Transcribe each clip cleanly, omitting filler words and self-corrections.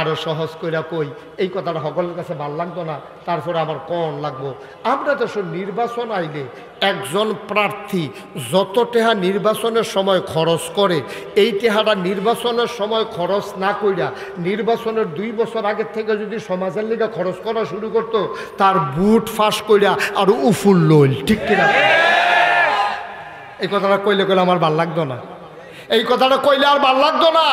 আরও সহজ কইরা কই, এই কথাটা সকলের কাছে ভাল লাগতো না, তারপরে আমার কোন লাগবো। আমরা তো নির্বাচন আইলে একজন প্রার্থী যত টাকা নির্বাচনের সময় খরচ করে, এই টাকাটা নির্বাচনের সময় খরচ না কইরা নির্বাচনের 2 বছর আগের থেকে যদি সমাজের লিগে খরচ করা শুরু করতো, তার বুট ফাঁস কইরা আর উফুল লইল, ঠিক কিনা? এই কথাটা কইলে আমার ভাল লাগতো না, এই কথাটা কইলে আর ভাল লাগতো না।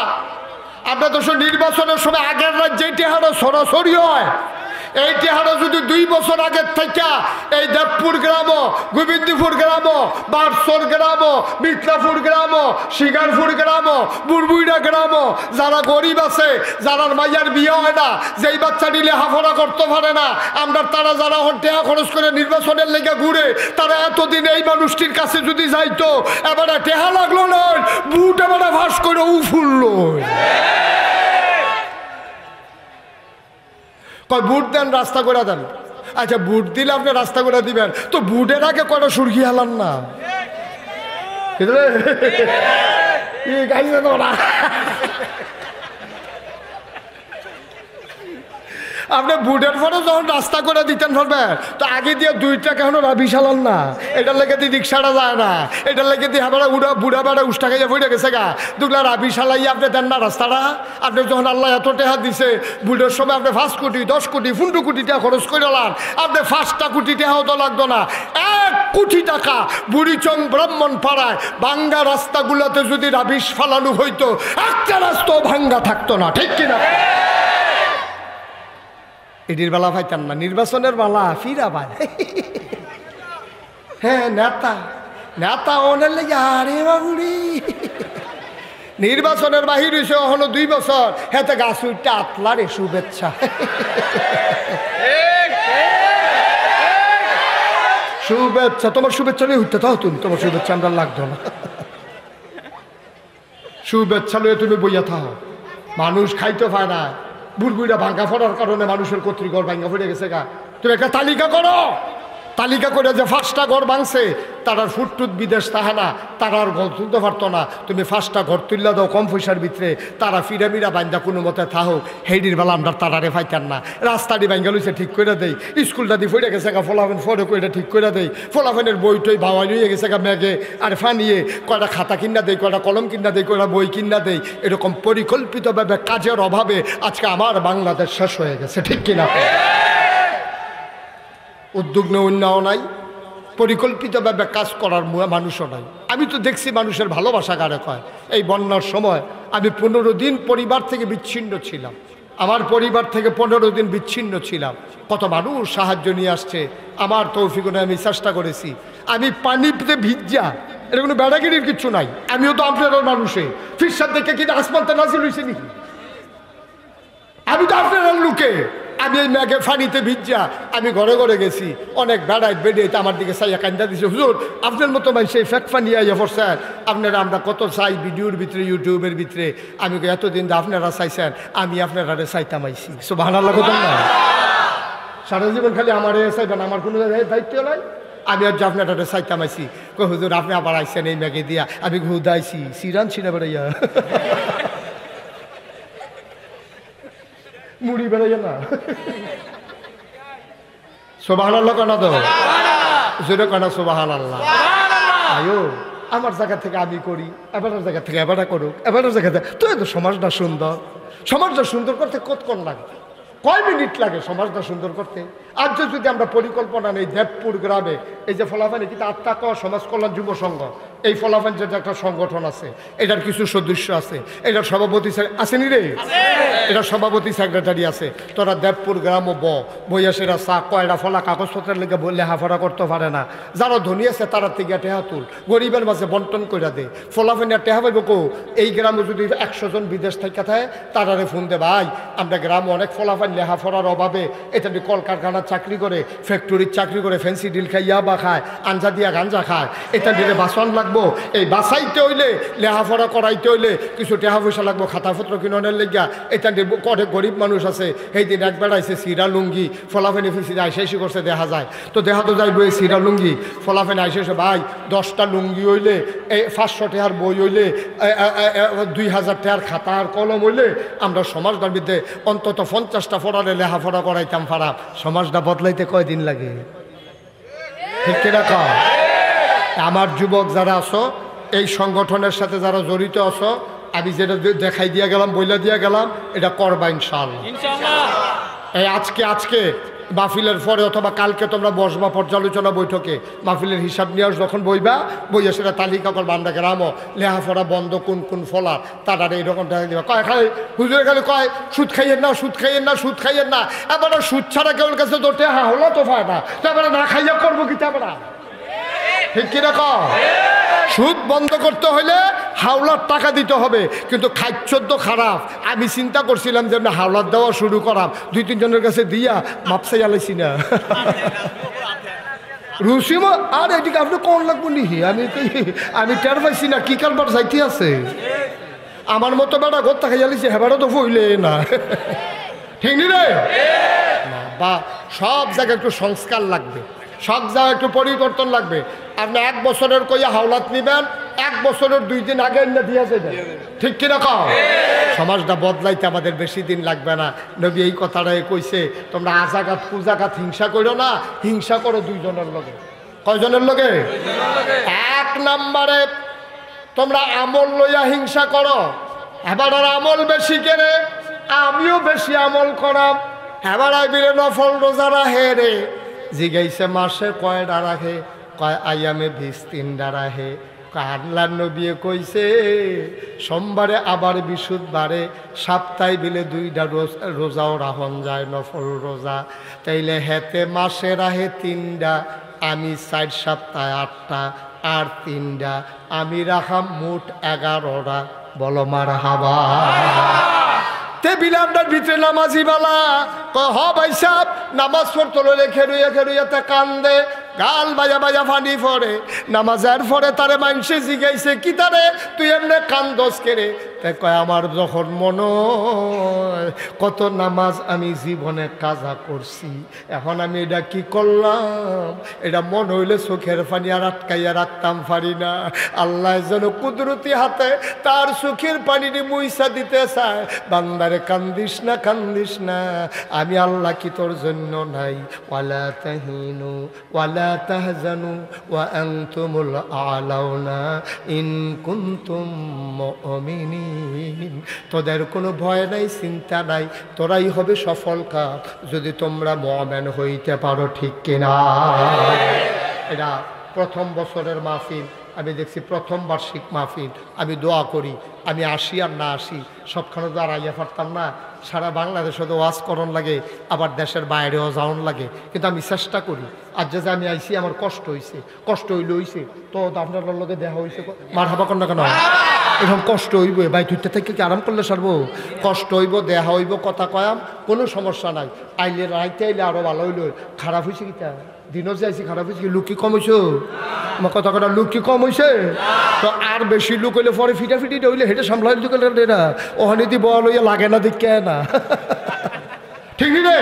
আপনার তো নির্বাচনের সময় আগের রাজ্যে এই টাকাটা সরাসরি হয়, এই টাকাটা যদি 2 বছর আগের থেকে এই দেবপুর গ্রাম, গোবিন্দপুর গ্রাম, বারসর গ্রাম, মিত্রাপুর গ্রাম, শিকারপুর গ্রাম, বুড়বুইড়া গ্রাম, যারা গরিব আছে, যারা মাইয়ার বিয়ে হয় না, যেই বাচ্চাটি লেখাপড়া করতে পারে না, আমরা তারা যারা টাকা খরচ করে নির্বাচনের লেগে ঘুরে, তারা এতদিন এই মানুষটির কাছে যদি যাইতো, এবারে টাকা লাগলো নয়, বুট এবারে ভাস করে উফুলল। কয় বুট দেন, রাস্তা করে দেন। আচ্ছা বুট দিলে আপনি রাস্তা করে দিবেন, তো বুটের আগে কয়টা সুরকি হালান না? আপনি বুটের পরে যখন রাস্তা করে দিতেন পারবেন, তো আগে দিয়ে 2 টাকা এখনো রাবি সালান না, এটার লেগে দিয়ে রিক্সাটা যায় না, এটার লেগে দিয়ে হাবারা বুড়া বেড়া উষ্টা খাইয়া ফুটে গেছে গা, দুগুলা রাবি সালাই আপনি দেন না রাস্তাটা। আপনি যখন আল্লাহ এত টাকা দিছে, বুটের সময় আপনি 5 কোটি 10 কোটি 15 কোটি টাকা খরচ করে লান, আপনি 5টা কোটি টাকাও তো লাগতো না, 1 কোটি টাকা বুড়িচং ব্রাহ্মণ পাড়ায় ভাঙ্গা রাস্তাগুলোতে যদি রাবিশ ফালানো হইতো, একটা রাস্তাও ভাঙ্গা থাকতো না, ঠিক কিনা? এটির বেলা পাইতাম না, নির্বাচনের বেলা ফিরা ভাই। হ্যাঁ নেতা নেতা ওনের লেগে, আরে বাবুরি নির্বাচনের বাহির হয়েছে এখনো 2 বছর, হেতে গাছ উঠটা আতলারে শুভেচ্ছা। শুভেচ্ছা, তোমার শুভেচ্ছা নিয়ে উঠতে তাও তুমি, তোমার শুভেচ্ছা আমরা লাগতো না। শুভেচ্ছা লয়ে তুমি বইয়া থাও, মানুষ খাইতে পায় না, বুড়বুড়া ভাঙ্গা ফোড়ার কারণে মানুষের কর্তৃঘর ভাঙ্গা ফেটে গেছে গা। তুমি একটা তালিকা করো, তালিকা করে যে 5টা ঘর ভাঙছে, তারার ফুটটুট বিদেশ তাহে না, তারা আর ঘর তুলতে পারতো না, তুমি 5টা ঘর তুললে দাও কম পয়সার ভিতরে, তারা ফিরামিরা বান্ধা কোনো মতে থাহো, হেডির বেলা আমরা তারারে ফাইতাম না। রাস্তাটি ভাঙ্গা লইছে ঠিক করে দেই, স্কুলটা দিয়ে ফেটে গেছে গা, ফলাফেন ফটো করে ঠিক করে দেই, ফলাফেনের বই টই ভাওয়াই লইয়ে গেছে গা ম্যাগে, আর ফানিয়ে কয়টা খাতা কিনা দেয়, কয়টা কলম কিনা দেয়, কয়টা বই কিনা দেয়। এরকম পরিকল্পিতভাবে কাজের অভাবে আজকে আমার বাংলাদেশ শেষ হয়ে গেছে, ঠিক কিনা? উদ্যোগ নেওয়াও নাই, পরিকল্পিতভাবে কাজ করার মানুষও নাই। আমি তো দেখছি মানুষের ভালোবাসা কারে কয়। এই বন্যার সময় আমি 15 দিন পরিবার থেকে বিচ্ছিন্ন ছিলাম, আমার পরিবার থেকে 15 দিন বিচ্ছিন্ন ছিলাম। কত মানুষ সাহায্য নিয়ে আসছে, আমার তৌফিক আমি চেষ্টা করেছি। আমি পানিতে ভিজা, এটা কোনো বেড়াগিরির কিচ্ছু নাই, আমিও তো আপনার মানুষে ফিরসাদ দেখে কিন্তু আসমানটা নাজিল হয়েছে নাকি? আমি তো আপনার লোকে, আমি এই ম্যাগে ফানিতে ভিজা আমি ঘরে ঘরে গেছি, অনেক বেড়ায় বেড়ে আমার দিকে চাইয়া কান্দা দিছে, হুজুর আপনার মতো মানুষ সেই ফ্যাক ফানি আইয়া পড়ছেন, আপনারা আমরা কত চাই ভিডিওর ভিতরে, ইউটিউবের ভিতরে। আমি এতদিন আপনারা চাইছেন, আমি আপনারা চাইতাম আইসি। সুবহানাল্লাহ কথা না, সারা জীবন খালি আমার চাইবেন, আমার কোনো দায়িত্ব নাই। আমি আর যে আপনারা চাইতাম আইসি, হুজুর আপনি আবার আইসেন এই ম্যাগে দিয়া, আমি ঘুদাইছি সিরান ছিনা বেড়াইয়া মুড়ি বেড়াইয়া না। সুবহানাল্লাহ কানা তো জোরে কানা, সুবহানাল্লাহ। আয়ো আমার জায়গা থেকে আমি করি, এবার জায়গা থেকে এবারটা করুক, এবার জায়গা থেকে তো এত সমাজটা সুন্দর। সমাজটা সুন্দর করতে কতক্ষণ লাগে, কয় মিনিট লাগে সমাজটা সুন্দর করতে? আজ যদি আমরা পরিকল্পনা নেই, দেবপুর গ্রামে এই যে ফলাফানি কিন্তু আত্মা কওয়া সমাজ কল্যাণ যুব সংঘ, এই ফলাফান যেটা একটা সংগঠন আছে, এটার কিছু সদস্য আছে, এটার সভাপতি আসেনি রে, এটার সভাপতি সেক্রেটারি আছে। তোরা দেবপুর গ্রাম বইয়া সেরা চা কয়টা ফলা কাগজপত্রের লেগে লেখাপড়া করতে পারে না, যারা ধনী আছে তারা থেকে টেহা তুল, গরিবের মাঝে বন্টন করে দে। ফলাফানি আর টেহা পাইব কো? এই গ্রামে যদি 100 জন বিদেশ থেকে থাকে, তারারে ফোন দে, ভাই আমরা গ্রামে অনেক ফলাফান লেখাপড়ার অভাবে এটা কলকারখানার চাকরি করে, ফ্যাক্টরির চাকরি করে, ফ্যান্সি ডিল খায়, ইয়াবা খায়, আঞ্জা দিয়া গাঞ্জা খায়, এটা দিলে বাসন লাগবে লাগবো, এই বাঁচাইতে হইলে লেহাফড়া করাইতে হইলে কিছু টাকা পয়সা লাগবো, খাতাপত্র কিনের লেগা। এটা কটে গরিব মানুষ আছে, সেই দিন এক বেড়াইছে সিরা লুঙ্গি ফলাফেনি ফিসিরা আইসি করছে, দেখা যায় তো দেখা তো যাইব এই সিরা লুঙ্গি ফলাফেনি আইসে। ভাই 10টা লুঙ্গি হইলে, এই 500 টাকার বই হইলে, 2000 টাকার খাতা আর কলম হইলে আমরা সমাজটার মধ্যে অন্তত 50টা ফোড়ারে লেহাফড়া করাইতাম পারা। সমাজটা বদলাইতে কয়দিন লাগে? ঠিক কিনা কও? আমার যুবক যারা আছো, এই সংগঠনের সাথে যারা জড়িত আছো, আমি যেটা দেখাই দিয়া গেলাম, বইলা দিয়া গেলাম, এটা করবা ইনশাআল্লাহ। এই আজকে মাহফিলের পরে অথবা কালকে তোমরা বসবা পর্যালোচনা বৈঠকে, মাহফিলের হিসাব নিয়ে যখন বইয়া সেটা তালিকা করবা। আমরা গ্রামও লেহাফড়া বন্ধ কোন কোন ফলার তারা এইরকম দেখা দিবা। কয় খাই হুজুরে খালি কয় সুদ খাইয়েন না, সুদ খাইয়েন না, সুদ খাইয়েন না। এবার সুদ ছাড়া কেউ কাছে ধরতে হলো তো পায় না, তারপরে না খাইয়া করবো কি? তারপরে ঠিক কিনা কও? সুদ বন্ধ করতে হলে হাওলার টাকা দিতে হবে, কিন্তু খাদ্য তো খারাপ। আমি চিন্তা করছিলাম যে আমি হাওলার দেওয়া শুরু করাম, 2-3 জনের কাছে দিয়া মাপসাই আলাইছি না রুসিমা। আর এদিকে আপনি কোন লাগবো নিহি, আমি টের পাইছি না কি কারবার যাইতে আছে। আমার মতো বেড়া ঘর টাকা জ্বালিয়েছি, হেবারও তো ফইলে না ঠিক নি রে? বা সব জায়গায় একটু সংস্কার লাগবে, সব জায়গায় একটু পরিবর্তন লাগবে। আপনি 1 বছরের কইয়া হাওলাত নিবেন, 1 বছরের 2 দিন আগে না দিয়ে যাবেন, ঠিক কিনা কও? সমাজটা বদলাইতে আমাদের বেশি দিন লাগবে না। নবী এই কথাটাই কইছে, তোমরা আজাগাত কুজাগাত হিংসা করো না, হিংসা করো 2 জনের লগে। কয়জনের লগে? 1 নম্বরে তোমরা আমল লইয়া হিংসা করো। এবার আর আমল বেশি কেনে, আমিও বেশি আমল করাম। এবার আইবিরে নফল রোজা রাহে রে, জিগাইছে মাসে কয়টা রাখে? কয় আয়ামে 20-3টা রাখে। আল্লাহর নবী কইছে সোমবারে আবার বিশুদ্ধবারে, সপ্তাহে বিলে 2টা রোজাও রাখন যায়, নফল রোজা। তাইলে হেতে মাসে রাহে 3টা, আমি 4 সপ্তাহে 8টা, আর 3টা আমি রাখাম, মোট 11টা। বলো মারহাবা। বিলান্ডার ভিতরে নামাজি বালা হ ভাই সাহেব, নামাজ পড়তে লইলে খেরুইয়াতে কান্দে, গাল বাজা বাজা ফানি ফরে। নামাজের পরে তারে মানুষে জিগাইছে কি তারে তুই এমনি কান্দস কেরে? তাই কয় আমার যখন মনে কত নামাজ আমি জীবনে কাজা করছি, এখন আমি এটা কি করলাম, এটা মন হইলে চোখের পানি আর আটকাইয়া রাখতাম পারি না। আল্লাহ যেন কুদরতি হাতে তার চোখের পানিটি মুইসা দিতে চায়। বান্দারে কান্দিস না, কান্দিস না, আমি আল্লাহ কি তোর জন্য নাই? ওয়ালা তাহিনু ওয়ালা তাহজানু ওয়া আনতুমুল আলাউনা ইন কুনতুম মুমিনিন। তোদের কোনো ভয় নাই, চিন্তা নাই, তোরাই হবে সফল কাজ যদি তোমরা মুমিন হইতে পারো, ঠিক কিনা? এটা প্রথম বছরের মাহফিল, আমি দেখছি প্রথম বার্ষিক মাহফিল। আমি দোয়া করি আমি আসি আর না আসি, সবখানে তো আর আইয়া পারতাম না। সারা বাংলাদেশে তো ওয়াজ করণ লাগে, আবার দেশের বাইরেও যাওয়ান লাগে, কিন্তু আমি চেষ্টা করি। আর যে আমি আইসি আমার কষ্ট হয়েছে, কষ্ট হইলে হয়েছে তো আপনার লগে দেখা হয়েছে, মার হাবা কর না কেন? এরকম কষ্ট হইব ভাই, তুইটা থেকে কি আরাম করলে সারবো? কষ্ট হইব, দেখা হইব, কথা কয়াম, কোনো সমস্যা নাই। আইলে রাইতে আইলে আরো ভালো হইল। খারাপ হয়েছে কিটা দিনও যে আইসি, খারাপ হয়েছে কি? লুক কি কম হয়েছে? আমার কথা কথা লুক কি কম হয়েছে? তো আর বেশি লুক হইলে পরে ফিটাফিটি হইলে হেঁটে সামলাই দিকে না, ওখানে দি বল হইয়া লাগে না দিকে না, ঠিক রে?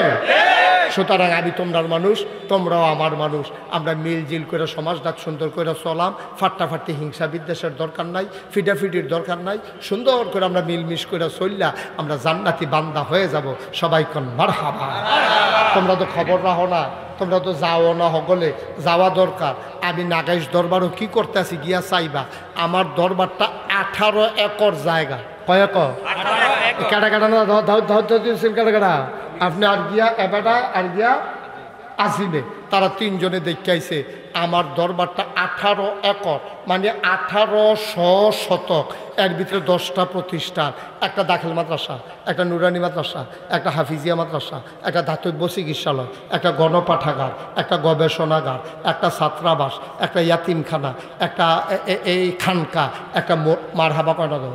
সুতরাং আমি তোমরার মানুষ, তোমরাও আমার মানুষ। আমরা মিলজিল করে সমাজটা সুন্দর করে চলাম। ফাট্টাফাট্টি হিংসা বিদ্বেষের দরকার নাই, ফিটাফিটির দরকার নাই। সুন্দর করে আমরা মিলমিশ করে চললা আমরা জান্নাতি বান্দা হয়ে যাব। সবাই কোন মারহাবা। তোমরা তো খবর রাখো না, তোমরা তো যাও না, সকলে যাওয়া দরকার। আমি নাগাইশ দরবারও কি করতে আছি গিয়া চাইবা। আমার দরবারটা 18 একর জায়গা। কয় একর? কাটা কাটা না কাটা কাটা। আপনি আর গিয়া এবারটা আর গিয়া আসিবে, তারা 3 জনে দেখে আইছে। আমার দরবারটা 18 একর, মানে 1800 শতক। এর ভিতরে 10টা প্রতিষ্ঠান, একটা দাখিল মাদ্রাসা, একটা নুরানি মাদ্রাসা, একটা হাফিজিয়া মাদ্রাসা, একটা দাতব্য চিকিৎসালয়, একটা গণপাঠাগার, একটা গবেষণাগার, একটা ছাত্রাবাস, একটা ইয়াতিমখানা, একটা এই খানকা, একটা মারহাবা কয়টা দেব।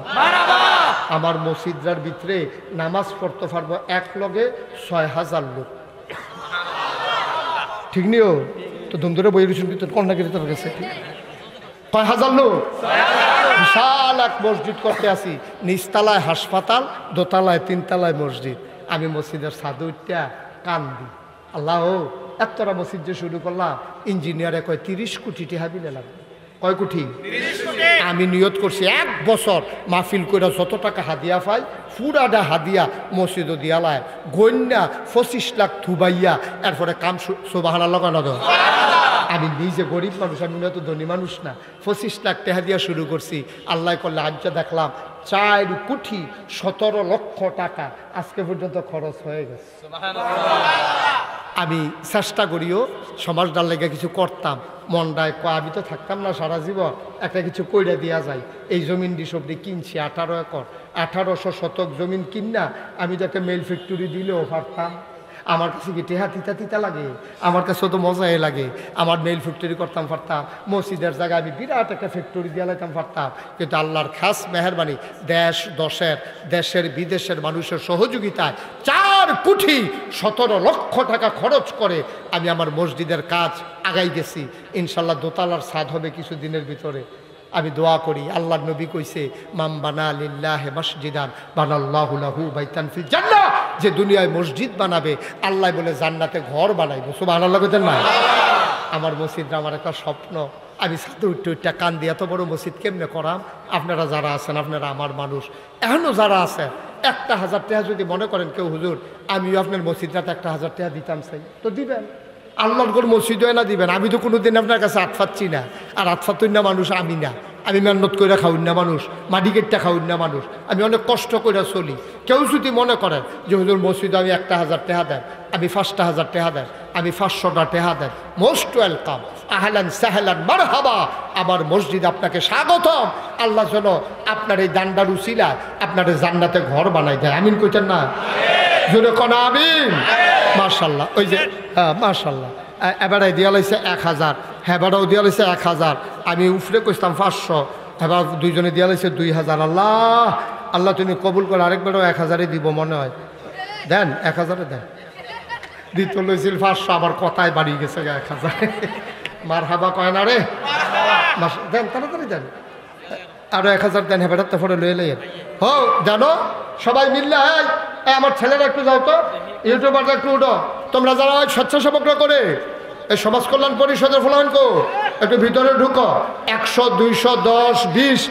আমার মসজিদার ভিতরে নামাজ পড়তে পারবো এক লগে 6000 লোক, ঠিক নিও তো ধুম ধরে বই রুচুন ভিতরে কন্যা গেছে তার কাছে। কয় হাজার লোক? বিশাল এক মসজিদ করতে আসি, নিচতলায় হাসপাতাল, দোতলায় তিনতলায় মসজিদ। আমি মসজিদের ছাদে উঠতে কান্দি, আল্লাহ এতটা মসজিদ যে শুরু করলাম, ইঞ্জিনিয়ারে কয় 30 কোটি টাকা বিলে লাগবে। কয় কোটি? আমি নিয়ত করছি 1 বছর মাহফিল করে যত টাকা হাদিয়া পাই পুরাটা হাদিয়া মসজিদ দিয়ালায় গন্যা 25 লাখ থুবাইয়া এরপরে কাম সুবহানাল্লাহ লাগানো দাও। আমি নিজে গরিব মানুষ, আমি তো ধনী মানুষ না। 25 লাখ টাকা দিয়া শুরু করছি, আল্লাহ করলে আজ দেখলাম 4 কোটি 17 লক্ষ টাকা আজকে পর্যন্ত খরচ হয়ে গেছে। আমি চেষ্টা করিও সমাজটার লেগে কিছু করতাম, মনটায় আমি তো থাকতাম না সারা জীবন, একটা কিছু কইরা দেওয়া যায়। এই জমিন সবজি কিনছি 18 একর, 1800 শতক জমিন কিনা আমি তো একটা মেল ফ্যাক্টরি দিলেও পারতাম। আমার কাছে কি টেহা তিতা তিতা লাগে? আমার কাছে তো মজাই লাগে। আমার মেল ফ্যাক্টরি করতাম পারতাম, মসজিদের জায়গায় আমি বিরাট একটা ফ্যাক্টরি দিয়ে লাইতাম পারতাম। কিন্তু আল্লাহর খাস মেহেরবানি, দেশের বিদেশের মানুষের সহযোগিতায় 4 কোটি 17 লক্ষ টাকা খরচ করে আমি আমার মসজিদের কাজ আগাই গেছি। ইনশাল্লাহ দোতলার ছাদ হবে কিছুদিনের ভিতরে। আমি দোয়া করি, আল্লাহর নবী কইছে মাম বানা লিল্লাহি মসজিদান বানাল্লাহু লাহু বাইতান ফিল জান্নাহ। যে দুনিয়ায় মসজিদ বানাবে আল্লাহ বলে জান্নাতে ঘর বানাইবো। সুবহানাল্লাহ কইতেন না? আমার মসজিদটা আমার একটা স্বপ্ন। আমি ছাদে উঠতে উঠতে কান্দি, এত বড় মসজিদ কেমনে করাম? আপনারা যারা আছেন, আপনারা আমার মানুষ, এখনও যারা আছেন 1000 টাকা যদি মনে করেন কেউ হুজুর আমিও আপনার মসজিদটাতে 1000 টাকা দিতাম চাই, তো দিবেন। আল্লাহর ঘর মসজিদ হয় না দিবেন। আমি তো কোনোদিন আপনার কাছে আটফাচ্ছি না, আর আটফাতুন না মানুষ আমি না। আমি মেহনত করে খাউন না মানুষ, মাটি কেটটা খাউন না মানুষ। আমি অনেক কষ্ট করে চলি। কেউ যদি মনে করেন যে হুজুর মসজিদে আমি 1000 টাকা দেন, আমি 5000 টাকা দেন, আমি 500টা টাকা দেন, মোস্ট ওয়েলকাম, আহলান সাহলান মারহাবা। আমার মসজিদ আপনাকে স্বাগতম। আল্লাহ যেন আপনার এই দান্ডার উসিলায় আপনার জান্নাতে ঘর বানাই দেয়। আমিন কইতেন না? জোরে কোন আমিন। মাশাল্লাহ। ওই যে মাশাল্লাহ, এবারে দিয়া লাইছে 1000, হেবারাও দিয়া লাইছে 1000, আমি উফরে কইতাম 500, এবার দুইজনে দিয়া লাইছে 2000। আল্লাহ আল্লাহ তুমি কবুল করে, আরেকবারও 1000-ই দিব মনে হয়। দেন 1000-এ দেন। দিত লইছিল 500, আমার কথায় বাড়ি গেছে 1000। মার হাবা কয় না রে, দেন তাড়াতাড়ি দেন, আরো 1000 দেন। হেবাটার তো ফটো লয়ে লইয়েন হো জানো সবাই মিললে। আমার ছেলেরা একটু যাও তো, ইউটিউবাররা একটু উঠো। তোমরা যারা স্বেচ্ছাসেবকরা করে এই সমাজ কল্যাণ পরিষদের ফলাফলকো একটু ভিতরে ঢুকো। 100, 200, 10, 20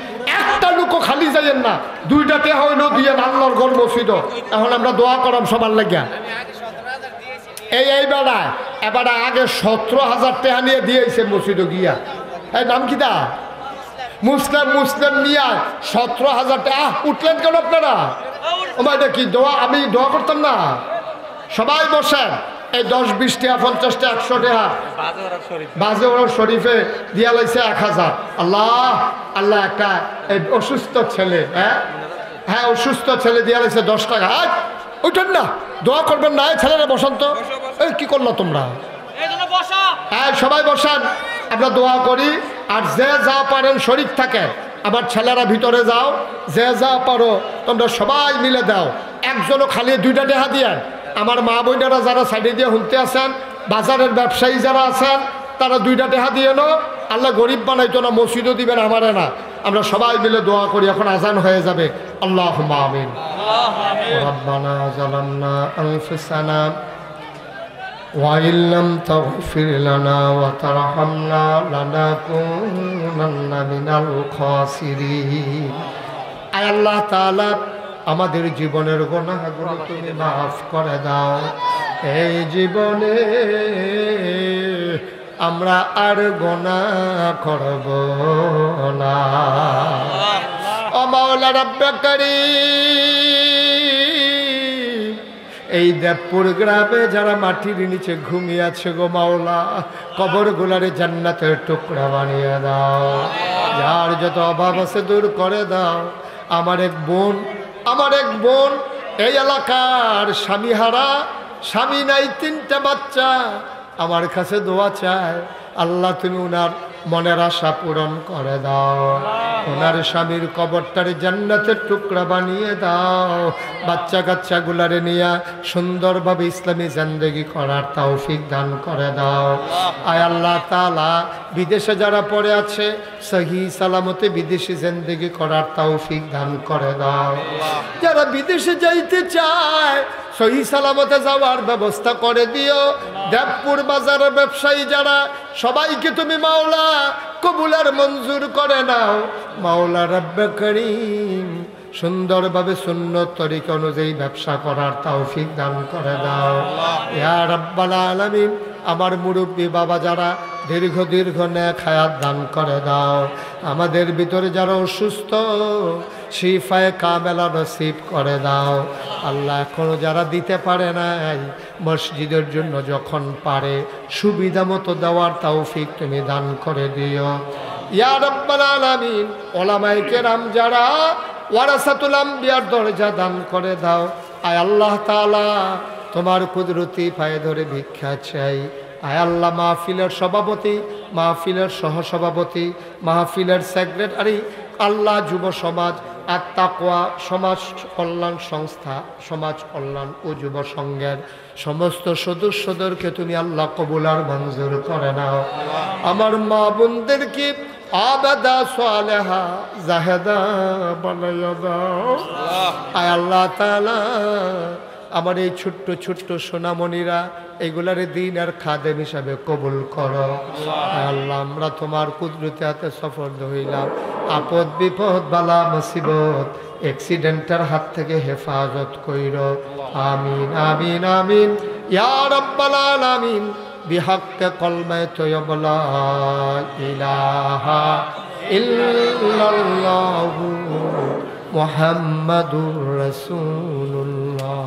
একটা লুকো খালি যাইয়েন না, 2টা টেহা হইলেও দিয়ে আল্লাহর ঘর মসজিদ। এখন আমরা দোয়া করাম সবার লাগিয়া। এই বেড়ায় এবারে আগে 17,000 টাকা নিয়ে দিয়েছে মসজিদ গিয়া। এই নাম কি দা? মুসলিম নিয়া 17,000 টাকা। উঠলেন কেন আপনারা? এটা কি দোয়া? আমি দোয়া করতাম না? সবাই বসেন। এই 10, 20 টাকা, 50 টাকা, 100 টাকা বাজে ওরা শরীফে দিয়া লাইছে 1000। আল্লাহ আল্লাহ, একটা অসুস্থ ছেলে, হ্যাঁ অসুস্থ ছেলে দিয়া লাইছে 10 টাকা। ওইটার না দোয়া করবেন না? ছেলেরা বসন্ত। এই কি করলো তোমরা? হ্যাঁ সবাই বসান, আমরা দোয়া করি। আর যে যা পারেন শরীক থাকে, আবার ছেলেরা ভিতরে যাও, যে যা পারো তোমরা সবাই মিলে দাও। একজনও খালি 2টা টাকা দিয়ে। আমার মা বোনেরা যারা সাইডে দিয়ে হুনতে আছেন, বাজারের ব্যবসায়ী যারা আছেন, তারা 2টা টাকা দিয়ে নো। আল্লাহ গরিব বানাইতো না, মসজিদও দিবেন আমারে না। আমরা সবাই মিলে দোয়া করি, এখন আজান হয়ে যাবে। আল্লাহুম্মা আমিন। রাব্বানা যালামনা আনফুসানা ওয়া ইল্লাম তাগফির লানা ওয়া তারহামনা লানাকুনান্না মিনাল খাসিরিন। আয় আল্লাহ তাআলা, আমাদের জীবনের গুনাহগুলো তুমি মাফ করে দাও। এই জীবনে আমরা আর গুনাহ করব না। ও মাওলা রব্বে কারীম, এই দেবপুর গ্রামে যারা মাটির নিচে ঘুমিয়ে আছে গো মাওলা, কবরগুলারে জান্নাতের টুকরা বানিয়ে দাও। যার যত অভাব আছে দূর করে দাও। আমার এক বোন এই এলাকার স্বামী হারা, স্বামী নাই, 3টা বাচ্চা, আমার কাছে দোয়া চায়। আল্লাহ তুমি উনার মনের আশা পূরণ করে দাও, ওনার স্বামীর কবরটার জান্নাতের টুকরা বানিয়ে দাও, বাচ্চা কাচ্চাগুলারে নিয়ে সুন্দরভাবে ইসলামী জিন্দেগি করার তৌফিক দান করে দাও। আয় আল্লাহ তাআলা বিদেশে যারা পড়ে আছে সহি সালামতে বিদেশি জিন্দেগি করার তৌফিক দান করে দাও। যারা বিদেশে যাইতে চায় সহি সালামতে যাওয়ার ব্যবস্থা করে দিও। দেবপুর বাজারের ব্যবসায়ী যারা সবাইকে তুমি মাওলা কবুল আর মঞ্জুর করে নাও। মাওলা রব্বে করিম সুন্দরভাবে সুন্নত তরিকা অনুযায়ী ব্যবসা করার তৌফিক দান করে দাও ইয়া রাব্বাল আলামিন। আমার মুরব্বী বাবা যারা দীর্ঘ নেক হায়াত দান করে দাও। আমাদের ভিতরে যারা অসুস্থ শিফায়ে কামেলা নসিব করে দাও। আল্লাহ এখনো যারা দিতে পারে নাই মসজিদের জন্য যখন পারে সুবিধা মতো দেওয়ার তৌফিক তুমি দান করে দিও ইয়া রাব্বাল আলামিন। ওলামায়ে কেরাম যারা ওয়ারাসাতুল আম্বিয়ার দরজা দান করে দাও। আয় আল্লাহ তাআলা তোমার কুদরতি পায়ে ধরে ভিক্ষা চাই। আয় আল্লাহ মাহফিলের সভাপতি, মাহফিলের সহসভাপতি, মাহফিলের সেক্রেটারি, আল্লাহ যুব সমাজ আত-তাকওয়া সমাজ কল্যাণ সংস্থা, সমাজ কল্যাণ ও যুব সংঘের সমস্ত সদস্যদেরকে তুমি আল্লাহ কবুল আর মঞ্জুর করে নাও। আমার মা বোনদেরকে আবাদা সালেহা জাহেদা বানাইয়া দাও। আয় আল্লাহ তাআলা আমার এই ছোট্ট ছোট্ট সোনামণিরা এগুলারে দিন আর খাদেম হিসাবে কবুল করো। আল্লাহ আমরা তোমার কুদরতে হাতে সফর হইলাম। আপদ বিপদ বালা মুসিবত অ্যাক্সিডেন্টের হাত থেকে হেফাজত কইরো। আমিন আমিন আমিন ইয়া রাব্বাল আলামিন। বিহাক্কে কলমায়ে তয়্যিবা লা ইলাহা ইল্লাল্লাহু মুহাম্মাদুর রাসূলুল্লাহ।